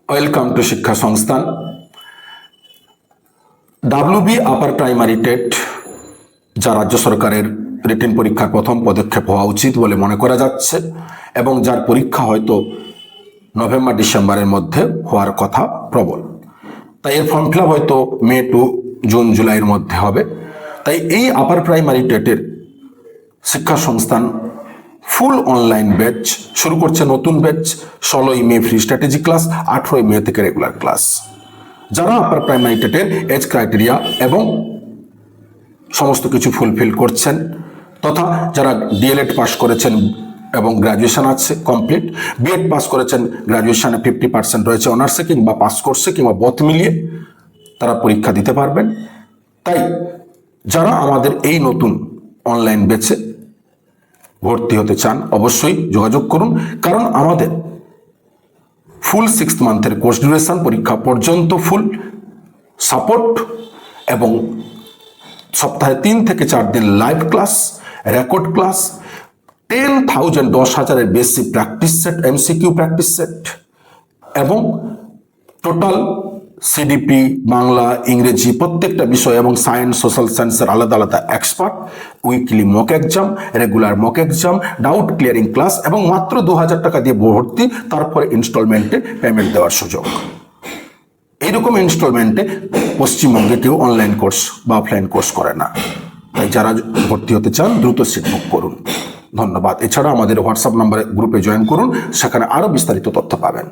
Welcome to শিক্ষা সংস্থান। WB upper primary TET যা রাজ্য সরকারের রিটেন পরীক্ষার প্রথম পদক্ষেপ হওয়া উচিত বলে মনে করা যাচ্ছে এবং যার পরীক্ষা হয়তো নভেম্বর ডিসেম্বরের মধ্যে হওয়ার কথা প্রবল। তাই এর ফর্ম ফিল আপ হয়তো মে টু জুন জুলাইয়ের মধ্যে হবে। তাই এই আপার প্রাইমারি টেটের শিক্ষা সংস্থান ফুল অনলাইন ব্যাচ শুরু করছে। নতুন ব্যাচ 16ই মে ফ্রি স্ট্র্যাটেজি ক্লাস, 18ই মে থেকে রেগুলার ক্লাস। যারা আপার প্রাইমারি টেটের এজ ক্রাইটেরিয়া এবং সমস্ত কিছু ফুলফিল করছেন, তথা যারা ডিএলএড পাস করেছেন এবং গ্র্যাজুয়েশন আছে কমপ্লিট, বিএড পাস করেছেন, গ্র্যাজুয়েশনে 50% রয়েছে অনার্সে কিংবা পাস কোর্সে কিংবা বোথ মিলিয়ে, তারা পরীক্ষা দিতে পারবেন। তাই যারা আমাদের এই নতুন অনলাইন ব্যাচে ভর্তি হতে চান অবশ্যই যোগাযোগ করুন, কারণ আমাদের ফুল 6 মান্থের কোর্স ডিউরেশন, পরীক্ষা পর্যন্ত ফুল সাপোর্ট এবং সপ্তাহে 3 থেকে 4 দিন লাইভ ক্লাস, রেকর্ড ক্লাস, 10,000 বেশি practice set, MCQ practice set এবং টোটাল সিডিপি, বাংলা, ইংরেজি প্রত্যেকটা বিষয় এবং সায়েন্স, সোশ্যাল সায়েন্সের আলাদা আলাদা expert, weekly mock exam, regular mock exam, doubt clearing class এবং মাত্র 2,000 টাকা দিয়ে ভর্তি, তারপরে ইনস্টলমেন্টে পেমেন্ট দেওয়ার সুযোগ। এইরকম ইনস্টলমেন্টে পশ্চিমবঙ্গে কেউ অনলাইন কোর্স বা অফলাইন কোর্স করে না। তাই যারা ভর্তি হতে চান দ্রুত সিট বুক করুন। ধন্যবাদ। এছাড়া আমাদের হোয়াটসঅ্যাপ নাম্বারে গ্রুপে জয়েন করুন, সেখানে আরও বিস্তারিত তথ্য পাবেন।